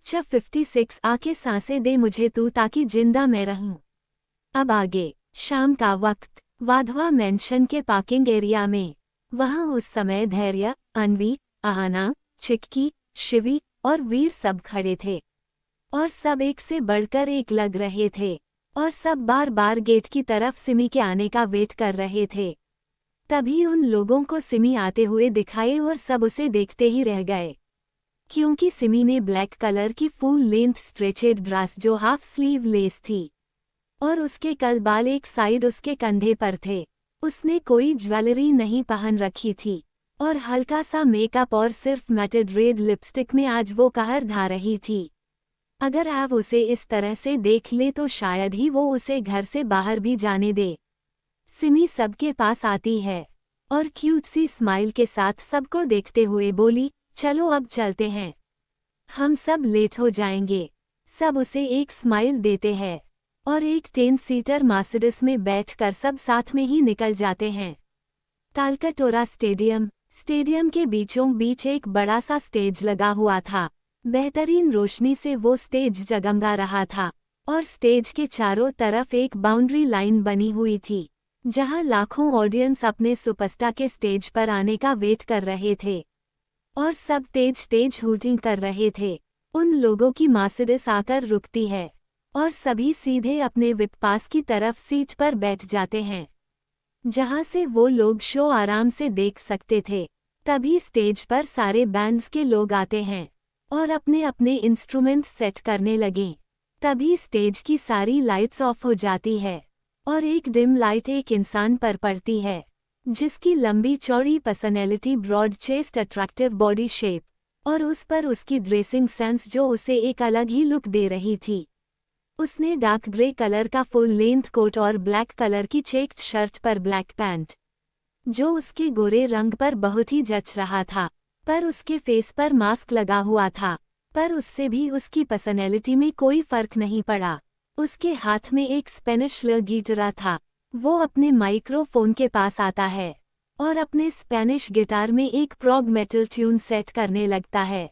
बच्चा 56 आके सांसें दे मुझे तू ताकि जिंदा मैं रहूं। अब आगे शाम का वक्त वाधवा मेंशन के पार्किंग एरिया में। वहां उस समय धैर्य, अन्वी, आहाना, चिक्की, शिवी और वीर सब खड़े थे और सब एक से बढ़कर एक लग रहे थे और सब बार बार गेट की तरफ सिमी के आने का वेट कर रहे थे। तभी उन लोगों को सिमी आते हुए दिखाए और सब उसे देखते ही रह गए, क्योंकि सिमी ने ब्लैक कलर की फुल लेंथ स्ट्रेचेड ड्रेस जो हाफ स्लीव लेस थी और उसके कल बाल एक साइड उसके कंधे पर थे। उसने कोई ज्वेलरी नहीं पहन रखी थी और हल्का सा मेकअप और सिर्फ मैटेड रेड लिपस्टिक में आज वो कहर ढा रही थी। अगर आप उसे इस तरह से देख ले तो शायद ही वो उसे घर से बाहर भी जाने दे। सिमी सबके पास आती है और क्यूट सी स्माइल के साथ सबको देखते हुए बोली, चलो अब चलते हैं, हम सब लेट हो जाएंगे। सब उसे एक स्माइल देते हैं और एक 10 सीटर मर्सिडीज में बैठकर सब साथ में ही निकल जाते हैं। तालकटोरा स्टेडियम के बीचों बीच एक बड़ा सा स्टेज लगा हुआ था। बेहतरीन रोशनी से वो स्टेज जगमगा रहा था और स्टेज के चारों तरफ एक बाउंड्री लाइन बनी हुई थी, जहां लाखों ऑडियंस अपने सुपरस्टार के स्टेज पर आने का वेट कर रहे थे और सब तेज तेज हूटिंग कर रहे थे। उन लोगों की मर्सिडीज आकर रुकती है और सभी सीधे अपने विप पास की तरफ सीट पर बैठ जाते हैं, जहां से वो लोग शो आराम से देख सकते थे। तभी स्टेज पर सारे बैंड्स के लोग आते हैं और अपने अपने इंस्ट्रूमेंट्स सेट करने लगें। तभी स्टेज की सारी लाइट्स ऑफ हो जाती है और एक डिम लाइट एक इंसान पर पड़ती है, जिसकी लंबी चौड़ी personality, broad chest, attractive body shape और उस पर उसकी ड्रेसिंग सेंस जो उसे एक अलग ही लुक दे रही थी। उसने डार्क ग्रे कलर का फुल लेंथ कोट और ब्लैक कलर की चेक्ड शर्ट पर ब्लैक पैंट, जो उसके गोरे रंग पर बहुत ही जच रहा था। पर उसके फेस पर मास्क लगा हुआ था, पर उससे भी उसकी पर्सनैलिटी में कोई फर्क नहीं पड़ा। उसके हाथ में एक स्पेनिश गिटार था। वो अपने माइक्रोफोन के पास आता है और अपने स्पेनिश गिटार में एक प्रॉग मेटल ट्यून सेट करने लगता है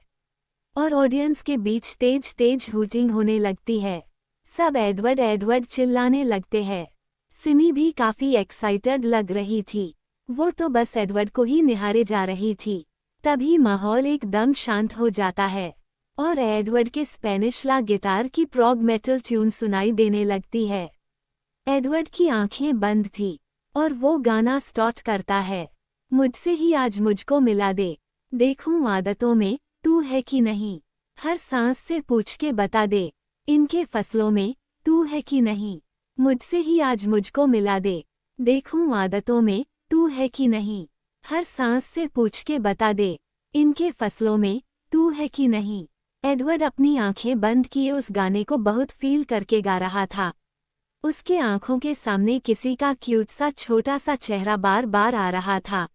और ऑडियंस के बीच तेज तेज हूटिंग होने लगती है। सब एडवर्ड एडवर्ड चिल्लाने लगते हैं। सिमी भी काफी एक्साइटेड लग रही थी, वो तो बस एडवर्ड को ही निहारे जा रही थी। तभी माहौल एकदम शांत हो जाता है और एडवर्ड के स्पेनिश गिटार की प्रॉग मेटल ट्यून सुनाई देने लगती है। एडवर्ड की आंखें बंद थी और वो गाना स्टार्ट करता है, मुझसे ही आज मुझको मिला दे, देखूं आदतों में तू है कि नहीं, हर सांस से पूछ के बता दे, इनके फसलों में तू है कि नहीं, मुझसे ही आज मुझको मिला दे, देखूं आदतों में तू है कि नहीं, हर सांस से पूछ के बता दे, इनके फसलों में तू है कि नहीं। एडवर्ड अपनी आंखें बंद किए उस गाने को बहुत फील करके गा रहा था। उसके आंखों के सामने किसी का क्यूट सा छोटा सा चेहरा बार बार आ रहा था।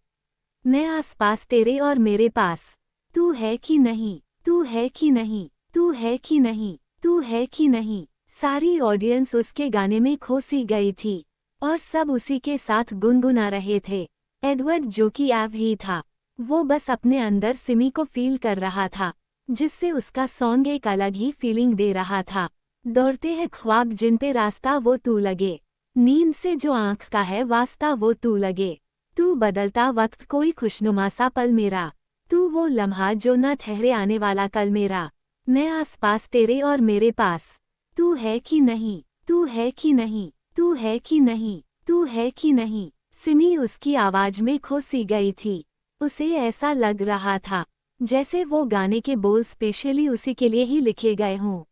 मैं आसपास तेरे और मेरे पास, तू है कि नहीं, तू है कि नहीं, तू है कि नहीं, तू है कि नहीं। सारी ऑडियंस उसके गाने में खो सी गई थी और सब उसी के साथ गुनगुना रहे थे। एडवर्ड जो कि एव ही था, वो बस अपने अंदर सिमी को फील कर रहा था, जिससे उसका सॉन्ग एक अलग ही फीलिंग दे रहा था। दौड़ते हैं ख्वाब जिन पे रास्ता वो तू लगे, नींद से जो आँख का है वास्ता वो तू लगे, तू बदलता वक्त कोई खुशनुमा सा पल मेरा, तू वो लम्हा जो न ठहरे आने वाला कल मेरा, मैं आसपास तेरे और मेरे पास, तू है कि नहीं, तू है कि नहीं, तू है कि नहीं, तू है कि नहीं। सिमी उसकी आवाज में खो सी गई थी। उसे ऐसा लग रहा था जैसे वो गाने के बोल स्पेशली उसी के लिए ही लिखे गए हों।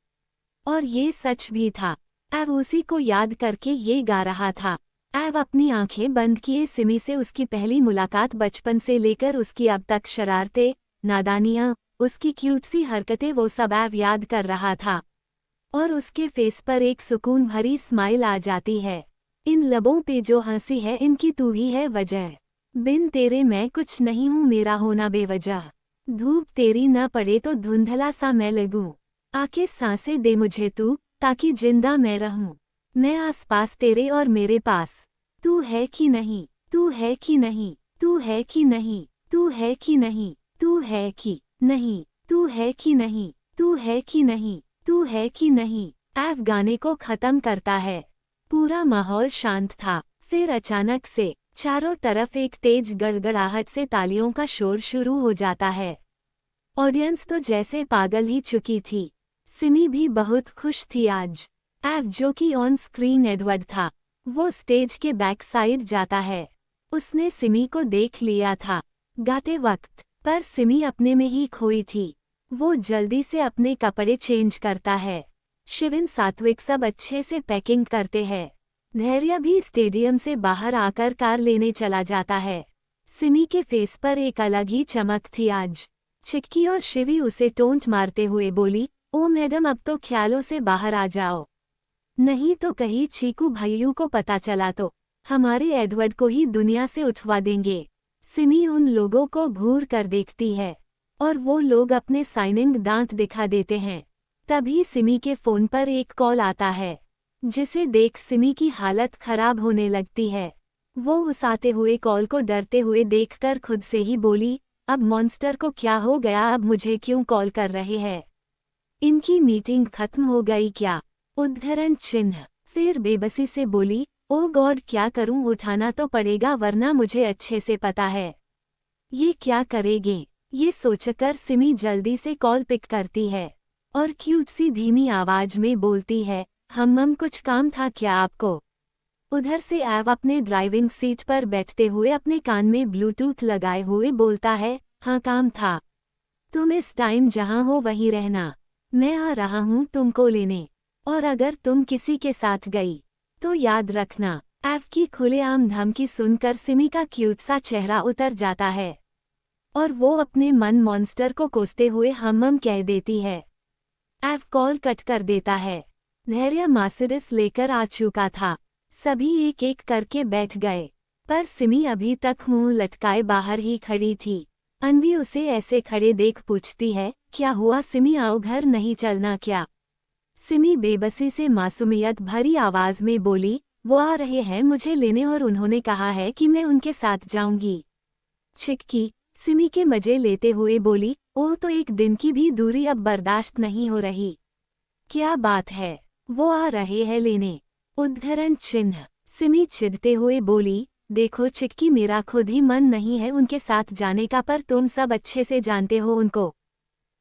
और ये सच भी था। एव उसी को याद करके ये गा रहा था। एव अपनी आंखें बंद किए सिमी से उसकी पहली मुलाकात बचपन से लेकर उसकी अब तक शरारतें, नादानियाँ, उसकी क्यूट सी हरकतें वो सब एव याद कर रहा था और उसके फेस पर एक सुकून भरी स्माइल आ जाती है। इन लबों पे जो हंसी है इनकी तू ही है वजह, बिन तेरे मैं कुछ नहीं हूँ मेरा होना बेवजह, धूप तेरी न पड़े तो धुंधला सा मैं लगूं, आके सांसें दे मुझे तू ताकि जिंदा मैं रहूं, मैं आसपास तेरे और मेरे पास, तू है कि नहीं, तू है कि नहीं, तू है कि नहीं, तू है कि नहीं, तू है कि नहीं, तू है कि नहीं, तू है कि नहीं, तू है कि नहीं। एव गाने को खत्म करता है। पूरा माहौल शांत था। फिर अचानक से चारों तरफ एक तेज गड़गड़ाहट से तालियों का शोर शुरू हो जाता है। ऑडियंस तो जैसे पागल ही चुकी थी। सिमी भी बहुत खुश थी आज। एव जो कि ऑन स्क्रीन एडवर्ड था, वो स्टेज के बैक साइड जाता है। उसने सिमी को देख लिया था गाते वक्त, पर सिमी अपने में ही खोई थी। वो जल्दी से अपने कपड़े चेंज करता है। शिविन सात्विक सब अच्छे से पैकिंग करते हैं। धैर्य भी स्टेडियम से बाहर आकर कार लेने चला जाता है। सिमी के फेस पर एक अलग ही चमक थी आज। चिक्की और शिवी उसे टोंट मारते हुए बोली, ओ मैडम अब तो ख्यालों से बाहर आ जाओ, नहीं तो कहीं चीकू भाइयों को पता चला तो हमारे एडवर्ड को ही दुनिया से उठवा देंगे। सिमी उन लोगों को घूर कर देखती है और वो लोग अपने साइनिंग दांत दिखा देते हैं। तभी सिमी के फोन पर एक कॉल आता है, जिसे देख सिमी की हालत खराब होने लगती है। वो उस आते हुए कॉल को डरते हुए देखकर खुद से ही बोली, अब मॉन्स्टर को क्या हो गया, अब मुझे क्यों कॉल कर रहे हैं? इनकी मीटिंग खत्म हो गई क्या? उद्धरण चिन्ह। फिर बेबसी से बोली, ओ गॉड क्या करूं, उठाना तो पड़ेगा वरना मुझे अच्छे से पता है ये क्या करेंगे। ये सोचकर सिमी जल्दी से कॉल पिक करती है और क्यूट सी धीमी आवाज में बोलती है, हम कुछ काम था क्या आपको? उधर से एव अपने ड्राइविंग सीट पर बैठते हुए अपने कान में ब्लूटूथ लगाए हुए बोलता है, हाँ काम था। तुम इस टाइम जहाँ हो वहीं रहना, मैं आ रहा हूँ तुमको लेने, और अगर तुम किसी के साथ गई तो याद रखना। एव की खुलेआम धमकी सुनकर सिमी का क्यूट सा चेहरा उतर जाता है और वो अपने मन मॉन्स्टर को कोसते हुए हम कह देती है। एव कॉल कट कर देता है। धैर्य मर्सिडीज लेकर आ चुका था। सभी एक एक करके बैठ गए, पर सिमी अभी तक मुंह लटकाए बाहर ही खड़ी थी। अनवी उसे ऐसे खड़े देख पूछती है, क्या हुआ सिमी, आओ घर नहीं चलना क्या? सिमी बेबसी से मासूमियत भरी आवाज में बोली, वो आ रहे हैं मुझे लेने और उन्होंने कहा है कि मैं उनके साथ जाऊंगी। चिक्की सिमी के मजे लेते हुए बोली, ओह तो एक दिन की भी दूरी अब बर्दाश्त नहीं हो रही। क्या बात है, वो आ रहे हैं लेने। उद्धरण चिन्ह। सिमी चिढ़ते हुए बोली, देखो चिक्की मेरा खुद ही मन नहीं है उनके साथ जाने का, पर तुम सब अच्छे से जानते हो उनको,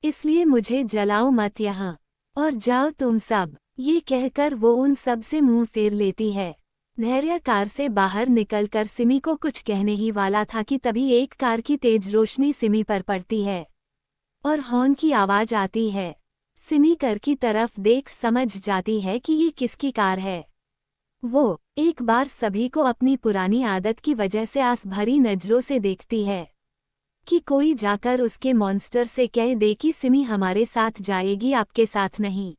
इसलिए मुझे जलाओ मत यहाँ, और जाओ तुम सब। ये कहकर वो उन सब से मुंह फेर लेती है। धैर्य कार से बाहर निकलकर सिमी को कुछ कहने ही वाला था कि तभी एक कार की तेज रोशनी सिमी पर पड़ती है और हॉर्न की आवाज आती है। सिमी कार की तरफ देख समझ जाती है कि ये किसकी कार है। वो एक बार सभी को अपनी पुरानी आदत की वजह से आस भरी नजरों से देखती है कि कोई जाकर उसके मॉन्स्टर से कह दे कि सिमी हमारे साथ जाएगी, आपके साथ नहीं।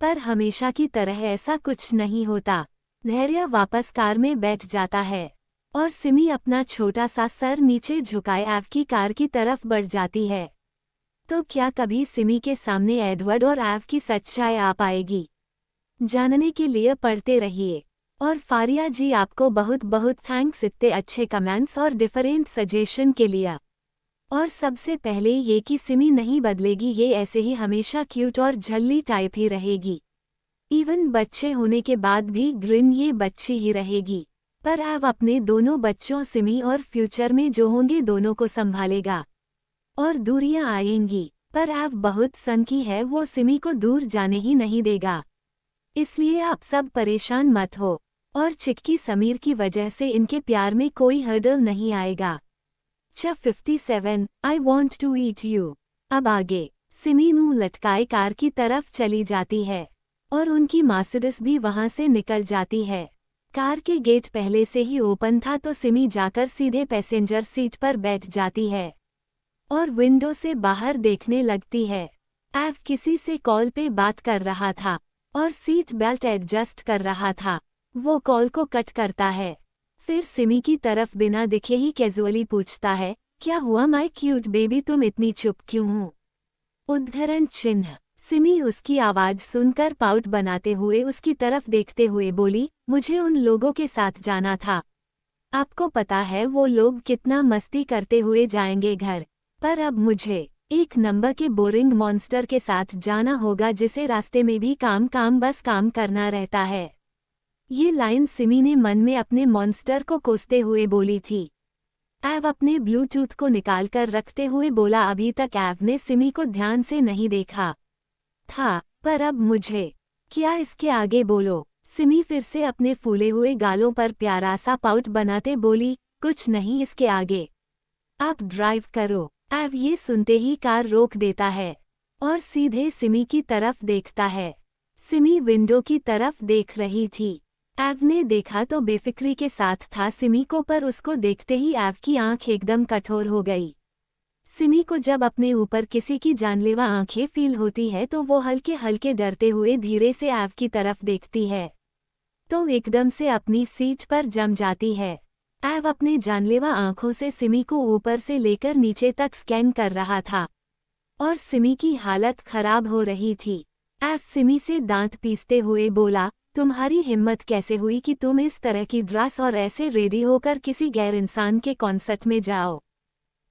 पर हमेशा की तरह ऐसा कुछ नहीं होता। धैर्य वापस कार में बैठ जाता है और सिमी अपना छोटा सा सर नीचे झुकाए एव की कार की तरफ बढ़ जाती है। तो क्या कभी सिमी के सामने एडवर्ड और एव की सच्चाई आ पाएगी? जानने के लिए पढ़ते रहिए। और फारिया जी, आपको बहुत बहुत थैंक्स इतने अच्छे कमेंट्स और डिफरेंट सजेशन के लिए। और सबसे पहले ये कि सिमी नहीं बदलेगी, ये ऐसे ही हमेशा क्यूट और झल्ली टाइप ही रहेगी। इवन बच्चे होने के बाद भी ग्रिन ये बच्ची ही रहेगी। पर एव अपने दोनों बच्चों सिमी और फ्यूचर में जो होंगे दोनों को संभालेगा। और दूरियां आएंगी, पर एव बहुत सन की है, वो सिमी को दूर जाने ही नहीं देगा। इसलिए आप सब परेशान मत हो, और चिक्की समीर की वजह से इनके प्यार में कोई हर्डल नहीं आएगा। च 57 I want to eat you. अब आगे सिमी मुंह लटकाए कार की तरफ चली जाती है और उनकी मर्सिडीज भी वहां से निकल जाती है। कार के गेट पहले से ही ओपन था तो सिमी जाकर सीधे पैसेंजर सीट पर बैठ जाती है और विंडो से बाहर देखने लगती है। एव किसी से कॉल पे बात कर रहा था और सीट बेल्ट एडजस्ट कर रहा था। वो कॉल को कट करता है, फिर सिमी की तरफ बिना दिखे ही कैजुअली पूछता है, क्या हुआ माय क्यूट बेबी, तुम इतनी चुप क्यों हो? उद्धरण चिन्ह। सिमी उसकी आवाज सुनकर पाउट बनाते हुए उसकी तरफ देखते हुए बोली, मुझे उन लोगों के साथ जाना था। आपको पता है वो लोग कितना मस्ती करते हुए जाएंगे घर, पर अब मुझे एक नंबर के बोरिंग मॉन्स्टर के साथ जाना होगा जिसे रास्ते में भी काम बस काम करना रहता है। ये लाइन सिमी ने मन में अपने मॉन्स्टर को कोसते हुए बोली थी। एव अपने ब्लूटूथ को निकालकर रखते हुए बोला। अभी तक एव ने सिमी को ध्यान से नहीं देखा था, पर अब मुझे क्या इसके आगे बोलो। सिमी फिर से अपने फूले हुए गालों पर प्यारा सा पाउट बनाते बोली, कुछ नहीं इसके आगे। आप ड्राइव करो। एव ये सुनते ही कार रोक देता है और सीधे सिमी की तरफ देखता है। सिमी विंडो की तरफ देख रही थी। एव ने देखा तो बेफिक्री के साथ था सिमी को, पर उसको देखते ही एव की आंख एकदम कठोर हो गई। सिमी को जब अपने ऊपर किसी की जानलेवा आंखें फील होती है तो वो हल्के हल्के डरते हुए धीरे से एव की तरफ देखती है तो एकदम से अपनी सीट पर जम जाती है। एव अपने जानलेवा आंखों से सिमी को ऊपर से लेकर नीचे तक स्कैन कर रहा था और सिमी की हालत खराब हो रही थी। एव सिमी से दांत पीसते हुए बोला, तुम्हारी हिम्मत कैसे हुई कि तुम इस तरह की ड्रेस और ऐसे रेडी होकर किसी गैर इंसान के कॉन्सर्ट में जाओ।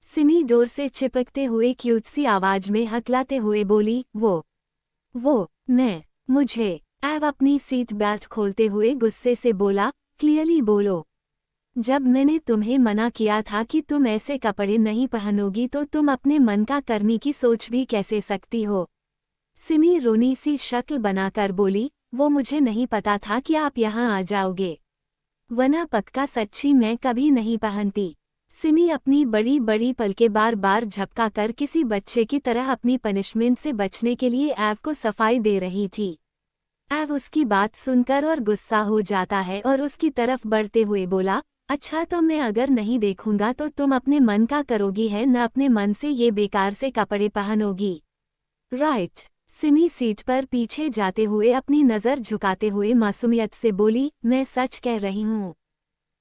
सिमी डोर से चिपकते हुए क्यूट सी आवाज में हकलाते हुए बोली, वो मुझे। एव अपनी सीट बेल्ट खोलते हुए गुस्से से बोला, क्लियरली बोलो। जब मैंने तुम्हें मना किया था कि तुम ऐसे कपड़े नहीं पहनोगी तो तुम अपने मन का करने की सोच भी कैसे सकती हो। सिमी रोनी सी शक्ल बनाकर बोली, वो मुझे नहीं पता था कि आप यहाँ आ जाओगे, वरना पक्का सच्ची मैं कभी नहीं पहनती। सिमी अपनी बड़ी बड़ी पलकें बार बार झपका कर किसी बच्चे की तरह अपनी पनिशमेंट से बचने के लिए एव को सफाई दे रही थी। एव उसकी बात सुनकर और गुस्सा हो जाता है और उसकी तरफ बढ़ते हुए बोला, अच्छा तो मैं अगर नहीं देखूंगा तो तुम अपने मन का करोगी है, न अपने मन से ये बेकार से कपड़े पहनोगी, राइट। सिमी सीट पर पीछे जाते हुए अपनी नज़र झुकाते हुए मासूमियत से बोली, मैं सच कह रही हूँ,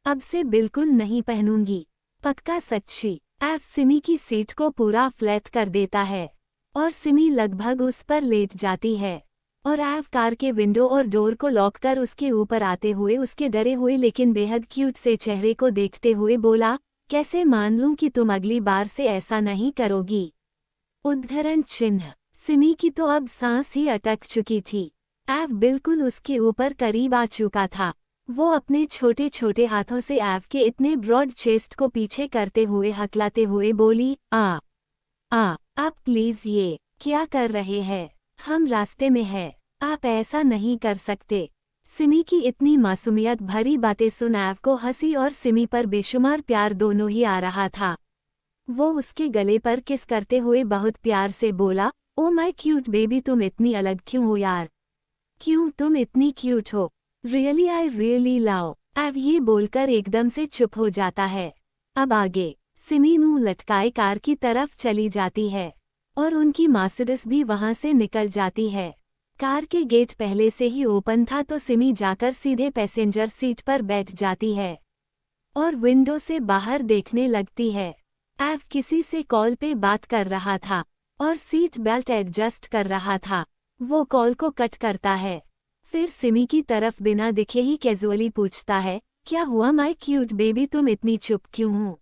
अब से बिल्कुल नहीं पहनूंगी, पक्का सच्ची। एव सिमी की सीट को पूरा फ्लैट कर देता है और सिमी लगभग उस पर लेट जाती है और एव कार के विंडो और डोर को लॉक कर उसके ऊपर आते हुए उसके डरे हुए लेकिन बेहद क्यूट से चेहरे को देखते हुए बोला, कैसे मान लूं कि तुम अगली बार से ऐसा नहीं करोगी। उद्धरण चिन्ह। सिमी की तो अब सांस ही अटक चुकी थी। एव बिल्कुल उसके ऊपर करीब आ चुका था। वो अपने छोटे छोटे हाथों से एव के इतने ब्रॉड चेस्ट को पीछे करते हुए हकलाते हुए बोली, आप प्लीज ये क्या कर रहे हैं, हम रास्ते में हैं, आप ऐसा नहीं कर सकते। सिमी की इतनी मासूमियत भरी बातें सुन एव को हंसी और सिमी पर बेशुमार प्यार दोनों ही आ रहा था। वो उसके गले पर किस करते हुए बहुत प्यार से बोला, ओ माय क्यूट बेबी, तुम इतनी अलग क्यों हो यार, क्यों तुम इतनी क्यूट हो, रियली आई रियली लव। एव ये बोलकर एकदम से चुप हो जाता है। अब आगे सिमी मुंह लटकाए कार की तरफ चली जाती है और उनकी मर्सिडीज भी वहां से निकल जाती है। कार के गेट पहले से ही ओपन था तो सिमी जाकर सीधे पैसेंजर सीट पर बैठ जाती है और विंडो से बाहर देखने लगती है। एव किसी से कॉल पे बात कर रहा था और सीट बेल्ट एडजस्ट कर रहा था। वो कॉल को कट करता है, फिर सिमी की तरफ बिना दिखे ही कैजुअली पूछता है, क्या हुआ माय क्यूट बेबी, तुम इतनी चुप क्यों हो।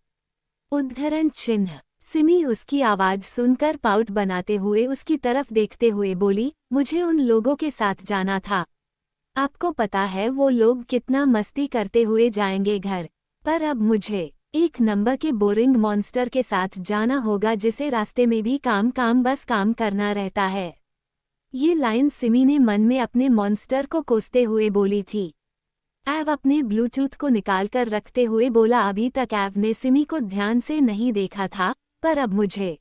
उद्धरण चिन्ह। सिमी उसकी आवाज सुनकर पाउट बनाते हुए उसकी तरफ देखते हुए बोली, मुझे उन लोगों के साथ जाना था। आपको पता है वो लोग कितना मस्ती करते हुए जाएंगे घर, पर अब मुझे एक नंबर के बोरिंग मॉन्स्टर के साथ जाना होगा जिसे रास्ते में भी काम बस काम करना रहता है। ये लाइन सिमी ने मन में अपने मॉन्स्टर को कोसते हुए बोली थी। एव अपने ब्लूटूथ को निकालकर रखते हुए बोला, अभी तक एव ने सिमी को ध्यान से नहीं देखा था, पर अब मुझे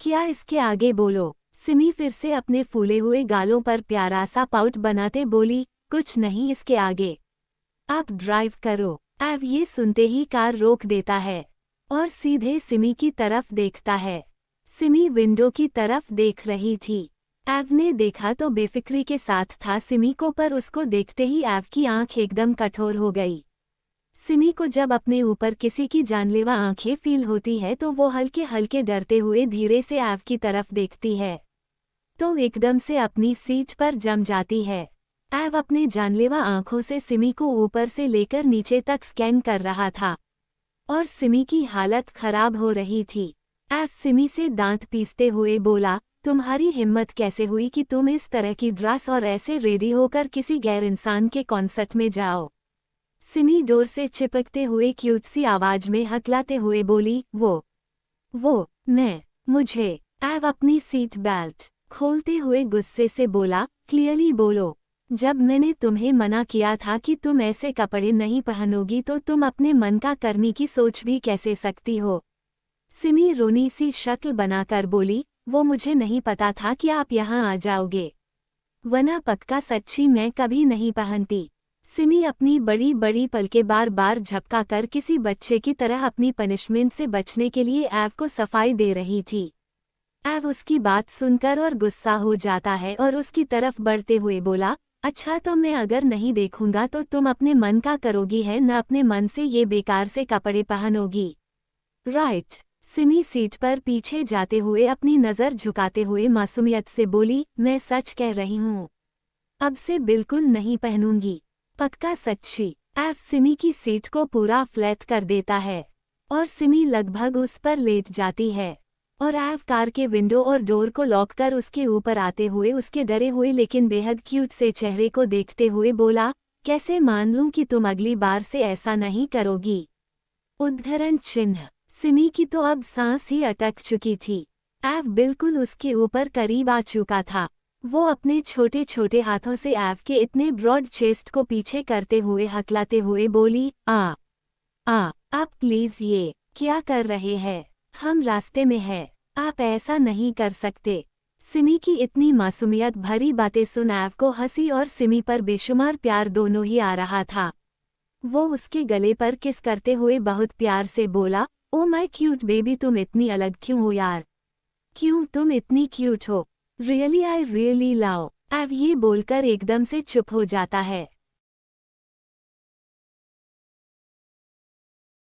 क्या इसके आगे बोलो। सिमी फिर से अपने फूले हुए गालों पर प्यारा सा पाउट बनाते बोली, कुछ नहीं इसके आगे, आप ड्राइव करो। एव ये सुनते ही कार रोक देता है और सीधे सिमी की तरफ देखता है। सिमी विंडो की तरफ देख रही थी। एव ने देखा तो बेफिक्री के साथ था सिमी को, पर उसको देखते ही एव की आंख एकदम कठोर हो गई। सिमी को जब अपने ऊपर किसी की जानलेवा आंखें फील होती है तो वो हल्के हल्के डरते हुए धीरे से एव की तरफ देखती है तो एकदम से अपनी सीट पर जम जाती है। एव अपने जानलेवा आंखों से सिमी को ऊपर से लेकर नीचे तक स्कैन कर रहा था और सिमी की हालत खराब हो रही थी। एव सिमी से दांत पीसते हुए बोला, तुम्हारी हिम्मत कैसे हुई कि तुम इस तरह की ड्रेस और ऐसे रेडी होकर किसी गैर इंसान के कॉन्सर्ट में जाओ। सिमी डोर से चिपकते हुए क्यूट सी आवाज में हकलाते हुए बोली, मुझे। एव अपनी सीट बेल्ट खोलते हुए गुस्से से बोला, क्लियरली बोलो। जब मैंने तुम्हें मना किया था कि तुम ऐसे कपड़े नहीं पहनोगी तो तुम अपने मन का करने की सोच भी कैसे सकती हो। सिमी रोनी सी शक्ल बनाकर बोली, वो मुझे नहीं पता था कि आप यहाँ आ जाओगे, वरना पक्का सच्ची मैं कभी नहीं पहनती। सिमी अपनी बड़ी बड़ी पलकें बार बार झपका कर किसी बच्चे की तरह अपनी पनिशमेंट से बचने के लिए एव को सफाई दे रही थी। एव उसकी बात सुनकर और गुस्सा हो जाता है और उसकी तरफ बढ़ते हुए बोला, अच्छा तो मैं अगर नहीं देखूंगा तो तुम अपने मन का करोगी है न अपने मन से ये बेकार से कपड़े पहनोगी, राइट। सिमी सीट पर पीछे जाते हुए अपनी नज़र झुकाते हुए मासूमियत से बोली, मैं सच कह रही हूँ, अब से बिल्कुल नहीं पहनूंगी, पक्का सच्ची। एव सिमी की सीट को पूरा फ्लैट कर देता है और सिमी लगभग उस पर लेट जाती है और एव कार के विंडो और डोर को लॉक कर उसके ऊपर आते हुए उसके डरे हुए लेकिन बेहद क्यूट से चेहरे को देखते हुए बोला, कैसे मान लूं कि तुम अगली बार से ऐसा नहीं करोगी। उद्धरण चिन्ह। सिमी की तो अब सांस ही अटक चुकी थी। एव बिल्कुल उसके ऊपर करीब आ चुका था। वो अपने छोटे छोटे हाथों से एव के इतने ब्रॉड चेस्ट को पीछे करते हुए हकलाते हुए बोली, आप प्लीज ये क्या कर रहे हैं, हम रास्ते में हैं, आप ऐसा नहीं कर सकते। सिमी की इतनी मासूमियत भरी बातें सुन एव को हंसी और सिमी पर बेशुमार प्यार दोनों ही आ रहा था। वो उसके गले पर किस करते हुए बहुत प्यार से बोला, ओ माय क्यूट बेबी, तुम इतनी अलग क्यों हो यार, क्यों तुम इतनी क्यूट हो, रियली आई रियली लव। एव ये बोलकर एकदम से चुप हो जाता है।